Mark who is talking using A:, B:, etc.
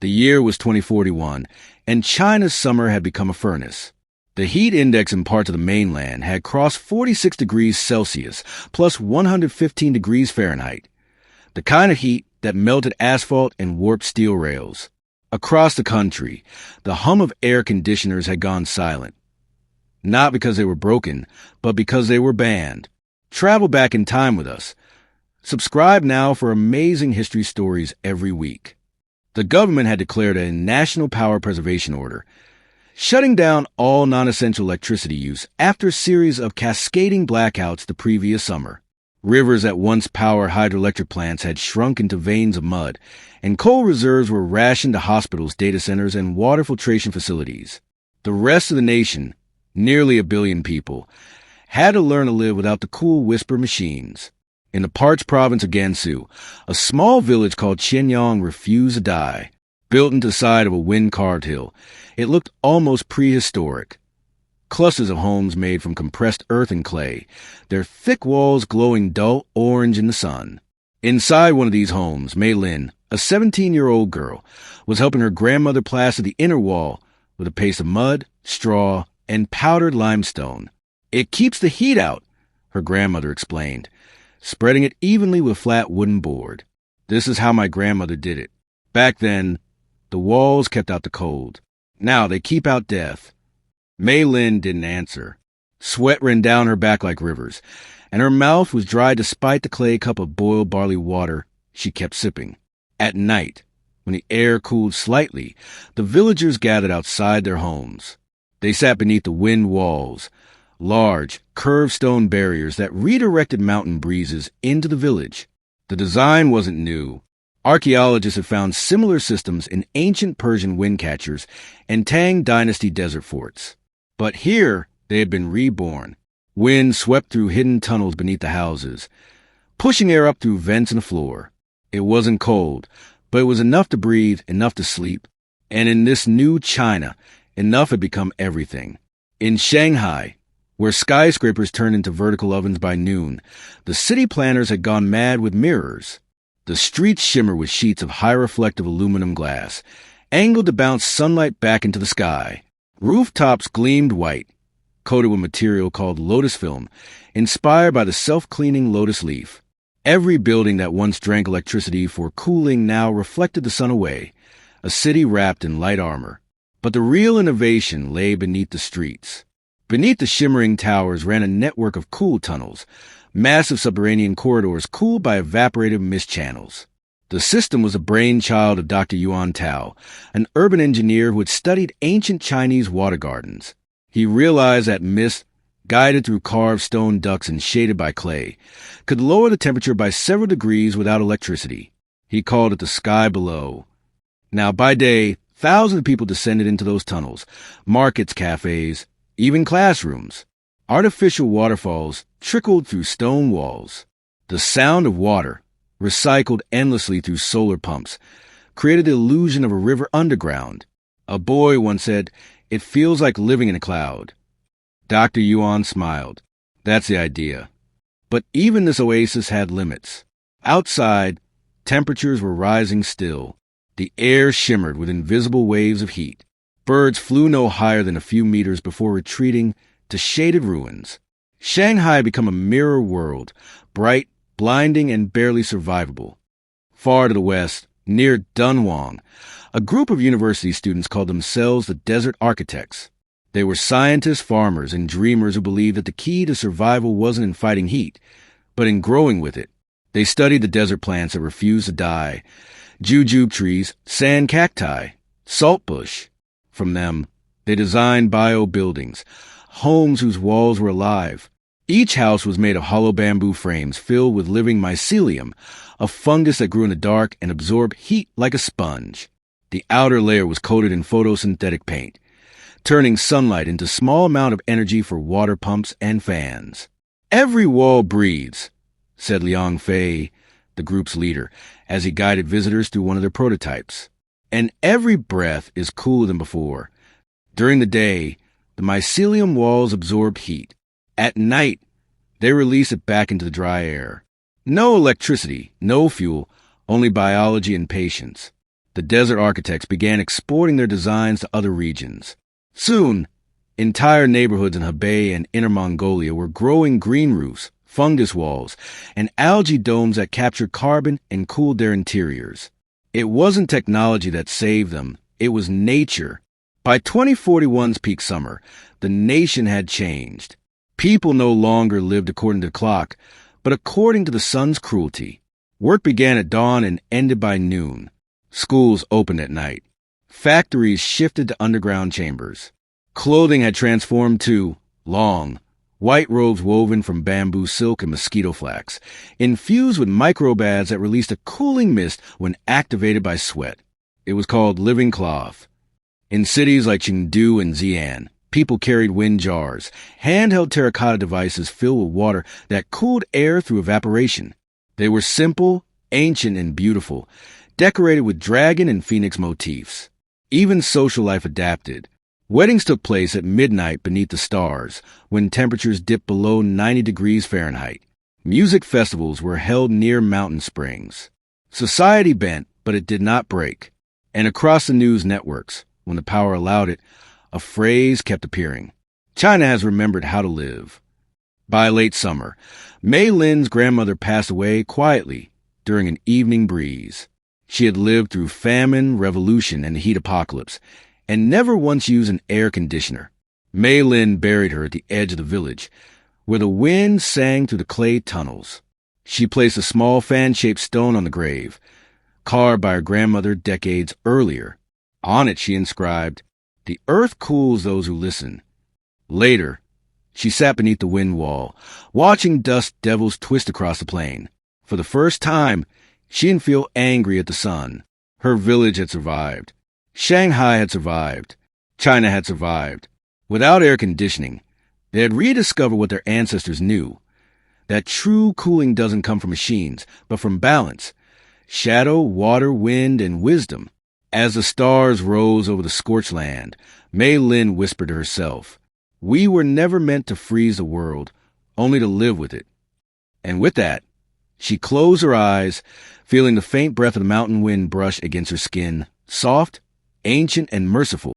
A: The year was 2041, and China's summer had become a furnace. The heat index in parts of the mainland had crossed 46 degrees Celsius, plus 115 degrees Fahrenheit. The kind of heat that melted asphalt and warped steel rails. Across the country, the hum of air conditioners had gone silent. Not because they were broken, but because they were banned. Travel back in time with us. Subscribe now for amazing history stories every week. The government had declared a national power preservation order, shutting down all non-essential electricity use after a series of cascading blackouts the previous summer. Rivers that once powered hydroelectric plants had shrunk into veins of mud, and coal reserves were rationed to hospitals, data centers, and water filtration facilities. The rest of the nation, nearly 1 billion people, had to learn to live without the cool whisper machines. In the parched province of Gansu, a small village called Qianyang refused to die. Built into the side of a wind-carved hill, it looked almost prehistoric. Clusters of homes made from compressed earth and clay, their thick walls glowing dull orange in the sun. Inside one of these homes, Mei Lin, a 17-year-old girl, was helping her grandmother plaster the inner wall with a paste of mud, straw, and powdered limestone. "It keeps the heat out," her grandmother explained, spreading it evenly with a flat wooden board. "This is how my grandmother did it. Back then, the walls kept out the cold. Now they keep out death." Mei Lin didn't answer. Sweat ran down her back like rivers, and her mouth was dry despite the clay cup of boiled barley water she kept sipping. At night, when the air cooled slightly, the villagers gathered outside their homes. They sat beneath the wind walls, large, curved stone barriers that redirected mountain breezes into the village. The design wasn't new. Archaeologists have found similar systems in ancient Persian wind catchers and Tang Dynasty desert forts. But here, they had been reborn. Wind swept through hidden tunnels beneath the houses, pushing air up through vents in the floor. It wasn't cold, but it was enough to breathe, enough to sleep. And in this new China, enough had become everything. In Shanghai, where skyscrapers turned into vertical ovens by noon, the city planners had gone mad with mirrors. The streets shimmer with sheets of high-reflective aluminum glass, angled to bounce sunlight back into the sky. Rooftops gleamed white, coated with material called lotus film, inspired by the self-cleaning lotus leaf. Every building that once drank electricity for cooling now reflected the sun away, a city wrapped in light armor. But the real innovation lay beneath the streets. Beneath the shimmering towers ran a network of cool tunnels, massive subterranean corridors cooled by evaporative mist channels. The system was a brainchild of Dr. Yuan Tao, an urban engineer who had studied ancient Chinese water gardens. He realized that mist, guided through carved stone ducts and shaded by clay, could lower the temperature by several degrees without electricity. He called it the sky below. Now, by day, thousands of people descended into those tunnels, markets, cafes, even classrooms. Artificial waterfalls trickled through stone walls. The sound of water, recycled endlessly through solar pumps, created the illusion of a river underground. A boy once said, "It feels like living in a cloud." Dr. Yuan smiled. That's the idea. But even this oasis had limits. Outside, temperatures were rising still. The air shimmered with invisible waves of heat. Birds flew no higher than a few meters before retreating to shaded ruins. Shanghai had become a mirror world, bright, blinding, and barely survivable. Far to the west, near Dunhuang, a group of university students called themselves the Desert Architects. They were scientists, farmers, and dreamers who believed that the key to survival wasn't in fighting heat, but in growing with it. They studied the desert plants that refused to die, jujube trees, sand cacti, saltbush. From them, they designed bio-buildings, homes whose walls were alive. Each house was made of hollow bamboo frames filled with living mycelium, a fungus that grew in the dark and absorbed heat like a sponge. The outer layer was coated in photosynthetic paint, turning sunlight into a small amount of energy for water pumps and fans. "Every wall breathes," said Liang Fei, the group's leader, as he guided visitors through one of their prototypes. "And every breath is cooler than before. During the day, the mycelium walls absorb heat. At night, they release it back into the dry air. No electricity, no fuel, only biology and patience. The desert architects began exporting their designs to other regions. Soon, entire neighborhoods in Hebei and Inner Mongolia were growing green roofs, fungus walls, and algae domes that captured carbon and cooled their interiors. It wasn't technology that saved them, it was nature. By 2041's peak summer, the nation had changed. People no longer lived according to the clock, but according to the sun's cruelty. Work began at dawn and ended by noon. Schools opened at night. Factories shifted to underground chambers. Clothing had transformed to long, white robes woven from bamboo silk and mosquito flax, infused with microbads that released a cooling mist when activated by sweat. It was called living cloth. In cities like Chengdu and Xi'an, people carried wind jars, handheld terracotta devices filled with water that cooled air through evaporation. They were simple, ancient, and beautiful, decorated with dragon and phoenix motifs. Even social life adapted. Weddings took place at midnight beneath the stars, when temperatures dipped below 90 degrees Fahrenheit. Music festivals were held near mountain springs. Society bent, but it did not break. And across the news networks, when the power allowed it, a phrase kept appearing. China has remembered how to live. By late summer, Mei Lin's grandmother passed away quietly during an evening breeze. She had lived through famine, revolution, and the heat apocalypse, and never once used an air conditioner. Mei Lin buried her at the edge of the village, where the wind sang through the clay tunnels. She placed a small fan-shaped stone on the grave, carved by her grandmother decades earlier. On it she inscribed, "The earth cools those who listen." Later, she sat beneath the wind wall, watching dust devils twist across the plain. For the first time, she didn't feel angry at the sun. Her village had survived. Shanghai had survived. China had survived. Without air conditioning, they had rediscovered what their ancestors knew, that true cooling doesn't come from machines, but from balance, shadow, water, wind, and wisdom. As the stars rose over the scorched land, Mei Lin whispered to herself, "We were never meant to freeze the world, only to live with it." And with that, she closed her eyes, feeling the faint breath of the mountain wind brush against her skin, soft, ancient, and merciful.